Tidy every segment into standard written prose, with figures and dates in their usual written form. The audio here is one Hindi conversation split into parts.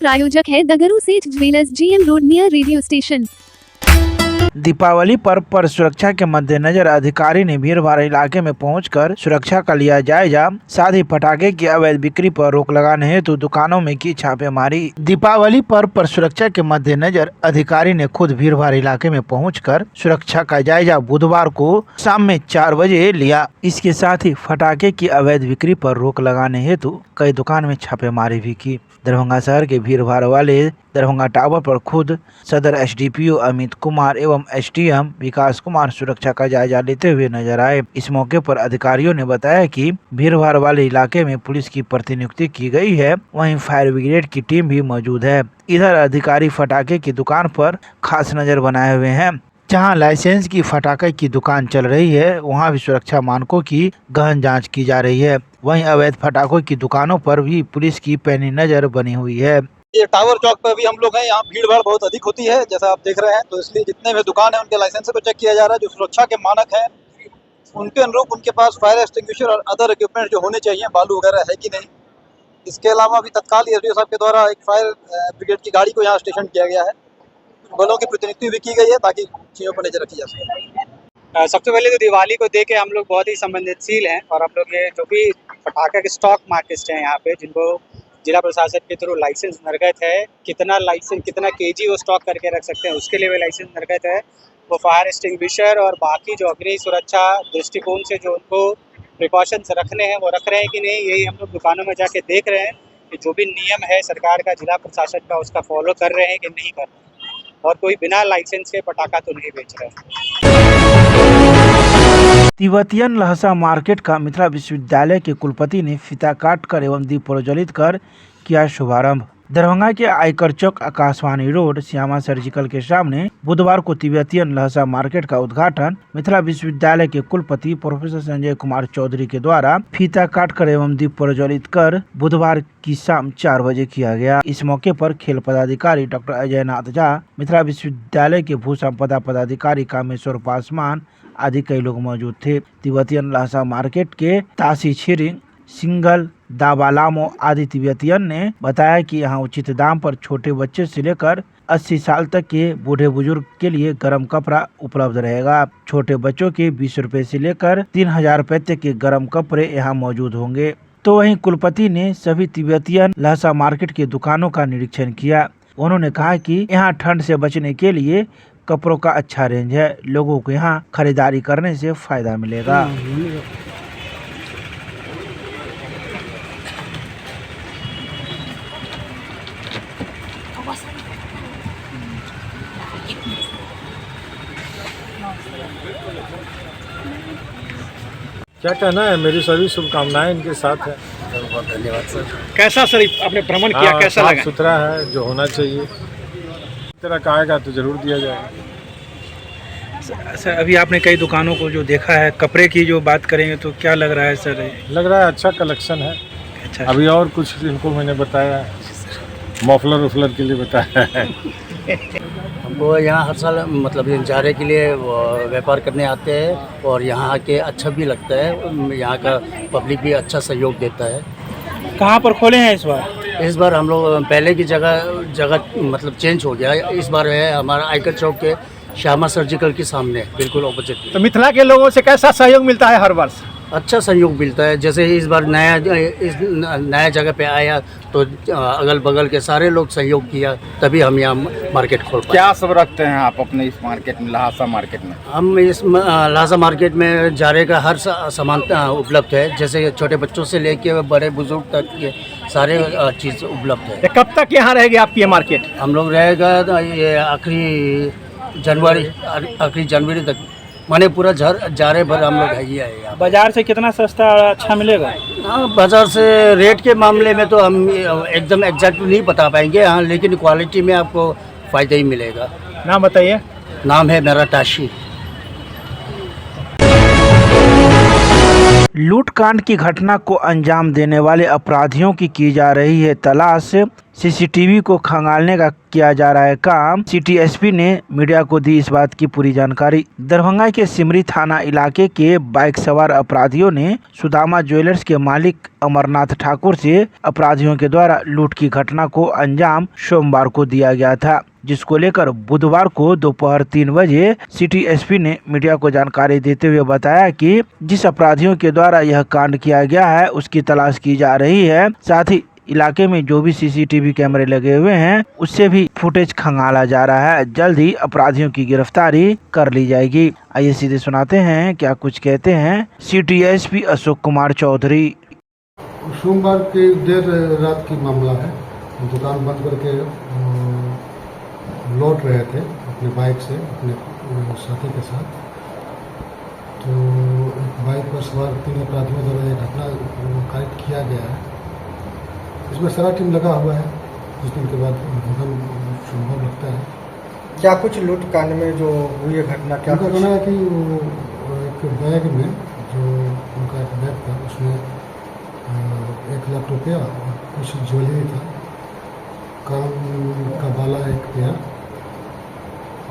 प्रायोजक है the Guru Seth jewellers, GM road near radio station. Deepawali पर्व पर सुरक्षा के मद्देनजर अधिकारी ने भीड़ भाड़ इलाके में पहुंचकर सुरक्षा का लिया जायजा। साथ ही पटाखे की अवैध बिक्री पर रोक लगाने हेतु दुकानों में की छापेमारी। दीपावली पर्व पर सुरक्षा के मद्देनजर अधिकारी ने खुद भीड़ भाड़ इलाके में पहुंचकर सुरक्षा का जायजा बुधवार को शाम में 4 बजे लिया। इसके साथ ही पटाखे की अवैध बिक्री पर रोक लगाने हेतु कई दुकान में छापेमारी भी की। दरभंगा शहर के भीड़ भाड़ वाले दरभंगा टावर पर खुद सदर SDPO अमित कुमार एवं SDM विकास कुमार सुरक्षा का जायजा लेते हुए नजर आए। इस मौके पर अधिकारियों ने बताया कि भीड़ भाड़ वाले इलाके में पुलिस की प्रतिनियुक्ति की गई है, वहीं फायर ब्रिगेड की टीम भी मौजूद है। इधर अधिकारी फटाके की दुकान पर खास नजर बनाए हुए हैं। जहां लाइसेंस की फटाके की दुकान चल रही है, वहां भी सुरक्षा मानकों की गहन जांच की जा रही है। वहीं अवैध फटाकों की दुकानों पर भी पुलिस की पैनी नजर बनी हुई है। ये टावर चौक पर भी हम लोग हैं, यहाँ भीड़ भाड़ बहुत अधिक होती है जैसा आप देख रहे हैं, तो इसलिए जितने भी दुकान है उनके लाइसेंस को चेक किया जा रहा है। जो सुरक्षा के मानक हैं उनके अनुरूप उनके पास फायर एक्सटिंग्विशर और अदर इक्विपमेंट जो होने चाहिए, बालू वगैरह है कि नहीं। इसके अलावा अभी तत्काल SDO साहब के द्वारा एक फायर ब्रिगेड की गाड़ी को यहाँ स्टेशन किया गया है। कुछ बलों की प्रतिनियुक्ति भी की गई है ताकि चीज़ों पर नजर रखी जा सके। सबसे पहले तो दिवाली को देके हम लोग बहुत ही संवेदनशील हैं और हम लोग ये जो भी पटाखे के स्टॉक मार्केट हैं यहाँ पे, जिनको जिला प्रशासन के थ्रू लाइसेंस निर्गत है, कितना केजी वो स्टॉक करके रख सकते हैं उसके लिए भी लाइसेंस निर्गत है। वो फायर एक्सटिंग्विशर और बाकी जो अग्नि सुरक्षा दृष्टिकोण से जो उनको प्रिकॉशंस रखने हैं वो रख रहे हैं कि नहीं, यही हम लोग दुकानों में जाके देख रहे हैं कि जो भी नियम है सरकार का, जिला प्रशासन का, उसका फॉलो कर रहे हैं कि नहीं कर रहे हैं, और कोई बिना लाइसेंस के पटाखा तो नहीं बेच रहे हैं। तिब्बतियन लहसा मार्केट का मिथिला विश्वविद्यालय के कुलपति ने फीता काटकर एवं दीप प्रज्वलित कर किया शुभारंभ। दरभंगा के आयकर चौक, आकाशवाणी रोड, श्यामा सर्जिकल के सामने बुधवार को तिब्बतियन लहसा मार्केट का उद्घाटन मिथिला विश्वविद्यालय के कुलपति प्रोफेसर संजय कुमार चौधरी के द्वारा फीता काटकर एवं दीप प्रज्वलित कर बुधवार की शाम 4 बजे किया गया। इस मौके पर खेल पदाधिकारी डॉक्टर अजय नाथ झा, मिथिला विश्वविद्यालय के भू संपदा पदाधिकारी कामेश्वर पासवान आदि कई लोग मौजूद थे। तिब्बतियन लहसा मार्केट के तासी छिरिंग, सिंगल, दाबालामो आदि तिब्बतियन ने बताया कि यहाँ उचित दाम पर छोटे बच्चे से लेकर 80 साल तक के बूढ़े बुजुर्ग के लिए गर्म कपड़ा उपलब्ध रहेगा। छोटे बच्चों के 20 रुपए से लेकर 3000 रुपए तक के गर्म कपड़े यहाँ मौजूद होंगे। तो वहीं कुलपति ने सभी तिब्बतियन लहसा मार्केट की दुकानों का निरीक्षण किया। उन्होंने कहा कि यहाँ ठंड से बचने के लिए कपड़ों का अच्छा रेंज है, लोगों को यहाँ खरीदारी करने से फायदा मिलेगा। क्या कहना है, मेरी सभी शुभकामनाएं इनके साथ है। बहुत धन्यवाद सर। कैसा सर आपने भ्रमण किया, कैसा लगा? साफ सुथरा है, जो होना चाहिए। तेरा कहेगा तो जरूर दिया जाएगा। सर अभी आपने कई दुकानों को जो देखा है, कपड़े की जो बात करेंगे तो क्या लग रहा है सर? लग रहा है अच्छा कलेक्शन है। अच्छा, अभी और कुछ इनको मैंने बताया है, मफलर उफलर के लिए बताया है। हमको यहाँ हर साल मतलब जारे के लिए व्यापार करने आते हैं और यहाँ आके अच्छा भी लगता है। यहाँ का पब्लिक भी अच्छा सहयोग देता है। कहाँ पर खोले हैं इस बार? इस बार हम लोग पहले की जगह मतलब चेंज हो गया। इस बार है हमारा आयकर चौक के श्यामा सर्जिकल के सामने, बिल्कुल ऑपोजिट। तो मिथिला के लोगों से कैसा सहयोग मिलता है हर वर्ष? अच्छा सहयोग मिलता है। जैसे इस बार नया जगह पे आया तो अगल बगल के सारे लोग सहयोग किया, तभी हम यहाँ मार्केट खोल पाए। क्या सब रखते हैं आप अपने इस मार्केट में, लहासा मार्केट में? हम इस लहासा मार्केट में जारे का हर सामान उपलब्ध है, जैसे छोटे बच्चों से लेके बड़े बुजुर्ग तक के सारे चीज़ उपलब्ध है। कब तक यहाँ रहेगी आपकी ये मार्केट? हम लोग रहेगा ये आखिरी जनवरी तक, माने पूरा जारे भर हम लोग है ही आएगा। बाजार से कितना सस्ता और अच्छा मिलेगा? हाँ, बाजार से रेट के मामले में तो हम एकदम एग्जैक्ट नहीं बता पाएंगे, हाँ, लेकिन क्वालिटी में आपको फ़ायदा ही मिलेगा। नाम बताइए। नाम है मेरा टाशी। लूटकांड की घटना को अंजाम देने वाले अपराधियों की जा रही है तलाश। सीसीटीवी को खंगालने का किया जा रहा है काम। सिटी एसपी ने मीडिया को दी इस बात की पूरी जानकारी। दरभंगा के सिमरी थाना इलाके के बाइक सवार अपराधियों ने सुदामा ज्वेलर्स के मालिक अमरनाथ ठाकुर से अपराधियों के द्वारा लूट की घटना को अंजाम सोमवार को दिया गया था, जिसको लेकर बुधवार को दोपहर 3 बजे सिटी एसपी ने मीडिया को जानकारी देते हुए बताया कि जिस अपराधियों के द्वारा यह कांड किया गया है उसकी तलाश की जा रही है। साथ ही इलाके में जो भी सीसीटीवी कैमरे लगे हुए हैं उससे भी फुटेज खंगाला जा रहा है। जल्द ही अपराधियों की गिरफ्तारी कर ली जाएगी। आइए सीधे सुनाते हैं क्या कुछ कहते हैं सिटी एसपी अशोक कुमार चौधरी। सोमवार के देर रात की मामला है। दुकान बंद करके लौट रहे थे अपने बाइक से अपने साथी के साथ, तो एक बाइक पर सवार 3 अपराधियों द्वारा यह घटना कारित किया गया है। इसमें सारा टीम लगा हुआ है। कुछ दिन के बाद उद्भवन संभव लगता है। क्या कुछ लूट कांड में जो हुई है घटना, क्या उनका कहना है कि एक बैग में जो उनका एक बैग था उसमें 1 लाख रुपया और कुछ ज्वेलरी था, कान का बाला 1 पेयर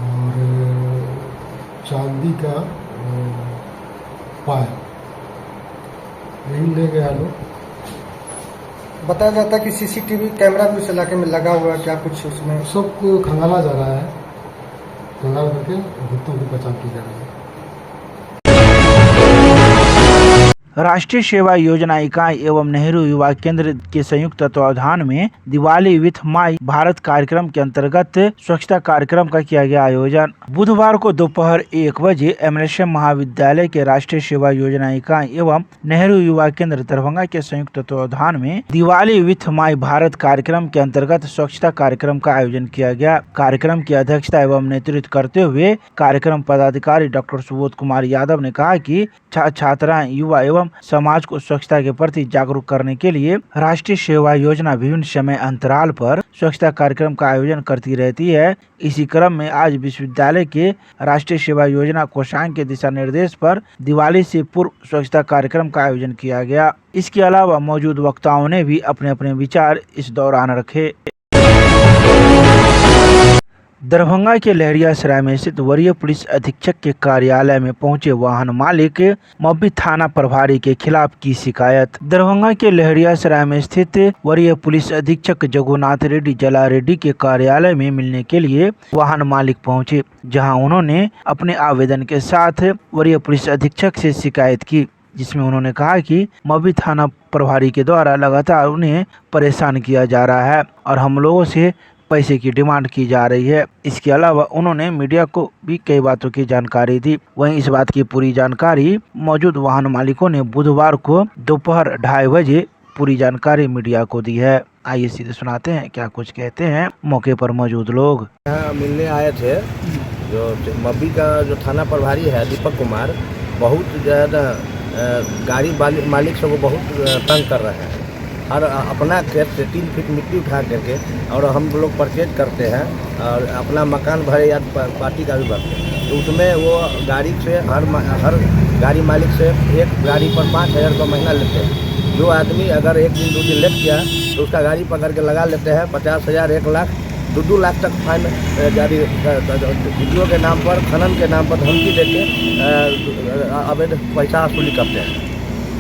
और चांदी का पायल, यही ले गया लोग। बताया जाता है कि सीसीटीवी कैमरा भी उस इलाके में लगा हुआ है, क्या कुछ उसमें सबको खंगाला जा रहा है। खंगाल करके भुगतों की पहचान की जा रही है। राष्ट्रीय सेवा योजना इकाई एवं नेहरू युवा केंद्र के संयुक्त तत्वावधान में दिवाली विथ माई भारत कार्यक्रम के अंतर्गत स्वच्छता कार्यक्रम का किया गया आयोजन। बुधवार को दोपहर 1 बजे MLSM महाविद्यालय के राष्ट्रीय सेवा योजना इकाई एवं नेहरू युवा केंद्र दरभंगा के संयुक्त तत्वावधान में दिवाली विथ माई भारत कार्यक्रम के अंतर्गत स्वच्छता कार्यक्रम का आयोजन किया गया। कार्यक्रम की अध्यक्षता एवं नेतृत्व करते हुए कार्यक्रम पदाधिकारी डॉक्टर सुबोध कुमार यादव ने कहा कि छात्राएं, युवा एवं समाज को स्वच्छता के प्रति जागरूक करने के लिए राष्ट्रीय सेवा योजना विभिन्न समय अंतराल पर स्वच्छता कार्यक्रम का आयोजन करती रहती है। इसी क्रम में आज विश्वविद्यालय के राष्ट्रीय सेवा योजना कोषांग के दिशा निर्देश पर दिवाली से पूर्व स्वच्छता कार्यक्रम का आयोजन किया गया। इसके अलावा मौजूद वक्ताओं ने भी अपने अपने विचार इस दौरान रखे। दरभंगा के लहरियासराय में स्थित वरीय पुलिस अधीक्षक के कार्यालय में पहुंचे वाहन मालिक मब्बी थाना प्रभारी के खिलाफ की शिकायत। दरभंगा के लहरियासराय में स्थित वरीय पुलिस अधीक्षक जगुनाथ रेड्डी जला रेड्डी के कार्यालय में मिलने के लिए वाहन मालिक पहुंचे, जहां उन्होंने अपने आवेदन के साथ वरीय पुलिस अधीक्षक से शिकायत की, जिसमें उन्होंने कहा कि मब्बी थाना प्रभारी के द्वारा लगातार उन्हें परेशान किया जा रहा है और हम लोगों से पैसे की डिमांड की जा रही है। इसके अलावा उन्होंने मीडिया को भी कई बातों की जानकारी दी। वहीं इस बात की पूरी जानकारी मौजूद वाहन मालिकों ने बुधवार को दोपहर 2:30 बजे पूरी जानकारी मीडिया को दी है। आइए सीधे सुनाते हैं क्या कुछ कहते हैं मौके पर मौजूद लोग। यहाँ मिलने आए थे जो मब्बी का जो थाना प्रभारी है दीपक कुमार, बहुत ज़्यादा गाड़ी मालिक सबको बहुत तंग कर रहे हैं। और अपना खेत से 3 फीट मिट्टी उठा करके और हम लोग परचेज करते हैं और अपना मकान भरे या पार्टी का भी भरते हैं, तो उसमें वो गाड़ी से हर गाड़ी मालिक से एक गाड़ी पर 5,000 रुपये महीना लेते हैं। जो आदमी अगर 1 दिन 2 दिन लेट गया तो उसका गाड़ी पकड़ के लगा लेते हैं 50,000, 1 लाख, 2 लाख तक फाइन गाड़ी वीडियो के नाम पर, खनन के नाम पर धमकी देके अवैध पैसा वसूली करते हैं।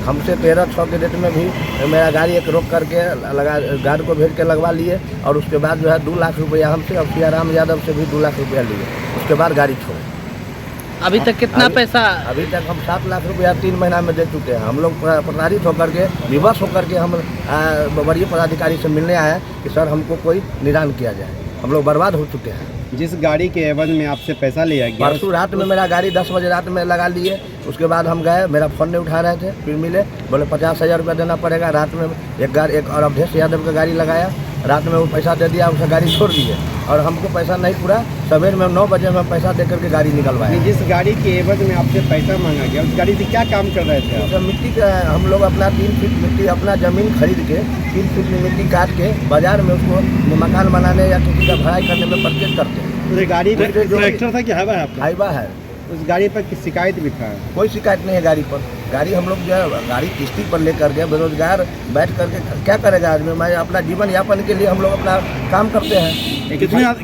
हमसे 13-6 के डेट में भी मेरा गाड़ी एक रोक करके लगा, गार्ड को भेज के लगवा लिए और उसके बाद जो है 2 लाख रुपया हमसे और सियाराम यादव से भी 2 लाख रुपया लिए। उसके बाद गाड़ी छोड़े। अभी तक कितना पैसा? अभी तक हम 7 लाख रुपया 3 महीना में दे चुके हैं। हम लोग प्रताड़ित होकर के, विवश होकर के हम वरीय पदाधिकारी से मिलने आए हैं कि सर हमको कोई निदान किया जाए, हम लोग बर्बाद हो चुके हैं। जिस गाड़ी के एवज में आपसे पैसा लिया गया, परसों रात में मेरा गाड़ी 10 बजे रात में लगा लिए। उसके बाद हम गए, मेरा फ़ोन नहीं उठा रहे थे, फिर मिले, बोले 50,000 रुपया देना पड़ेगा। रात में एक और अवधेश यादव का गाड़ी लगाया, रात में वो पैसा दे दिया, उसका गाड़ी छोड़ दिए और हमको पैसा नहीं पूरा। सवेर में 9 बजे में पैसा दे करके गाड़ी निकलवाए। जिस गाड़ी के एवज में आपसे पैसा मांगा गया, उस गाड़ी से क्या काम कर रहे थे? तो मिट्टी का हम लोग अपना 3 फीट मिट्टी, अपना ज़मीन खरीद के 3 फीट में मिट्टी काट के बाजार में उसको मकान बनाने या किसी का भराई करने में परचेज करते हैं। गाड़ी ट्रैक्टर था कि हाईवा है? हाईवा है। उस गाड़ी पर शिकायत भी था। कोई शिकायत नहीं है गाड़ी पर। गाड़ी हम लोग जो है गाड़ी किस्ती पर लेकर गए, बेरोजगार बैठ करके क्या करेगा आदमी। मैं अपना जीवन यापन के लिए हम लोग अपना काम करते हैं।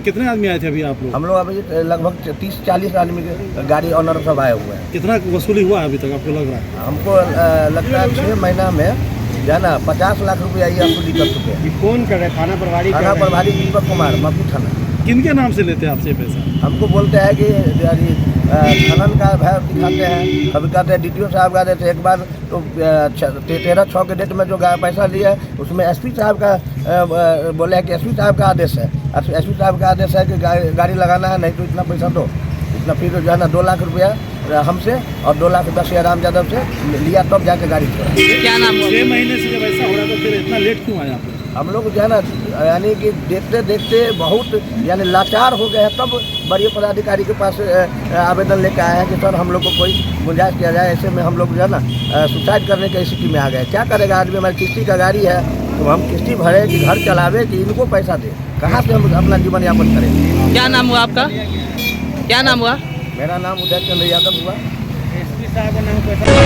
कितने आदमी आए थे अभी आप लोग? हम लोग अभी लगभग 30-40 आदमी के गाड़ी ऑनर सब आए हुए हैं। कितना वसूली हुआ है अभी तक आपको लग रहा है? हमको लगता है 6 महीना में जो है ना 50 लाख रुपया ये वसूली कर चुके हैं। ये कौन कर रहे हैं? थाना प्रभारी? थाना प्रभारी दीपक कुमार, मक्कू थाना। किनके नाम से लेते हैं आपसे पैसा? हमको बोलते हैं कि खनन का भय दिखाते हैं, कभी कहते हैं DTO साहब का देते। एक बार तो 13/6 के डेट में जो पैसा लिया है उसमें SP साहब का बोले हैं कि SP साहब का आदेश है। SP साहब का आदेश है कि गाड़ी लगाना है, नहीं तो इतना पैसा दो। इतना फिर जो है ना 2 लाख रुपया हमसे और 2 लाख रुपया श्रीराम यादव से लिया, तब जाके गाड़ी छोड़ा। क्या नाम हुआ? 6 महीने से जब ऐसा हो रहा तो फिर इतना लेट क्यों आया आप? हम लोग जो है ना यानी कि देखते देखते बहुत यानी लाचार हो गए हैं, तब बड़े पदाधिकारी के पास आवेदन लेकर आए हैं कि सर हम लोग को कोई गुंजाइश किया जाए। ऐसे में हम लोग जो है ना सुसाइड करने की स्थिति में आ गए। क्या करेगा आदमी? हमारी किस्ती का गाड़ी है तो हम किस्ती भरे कि घर चलावे कि इनको पैसा दे? कहाँ से हम अपना जीवन यापन करें? क्या नाम हुआ आपका? क्या नाम हुआ? मेरा नाम उदय चंद्र यादव हुआ। SP साहब का नाम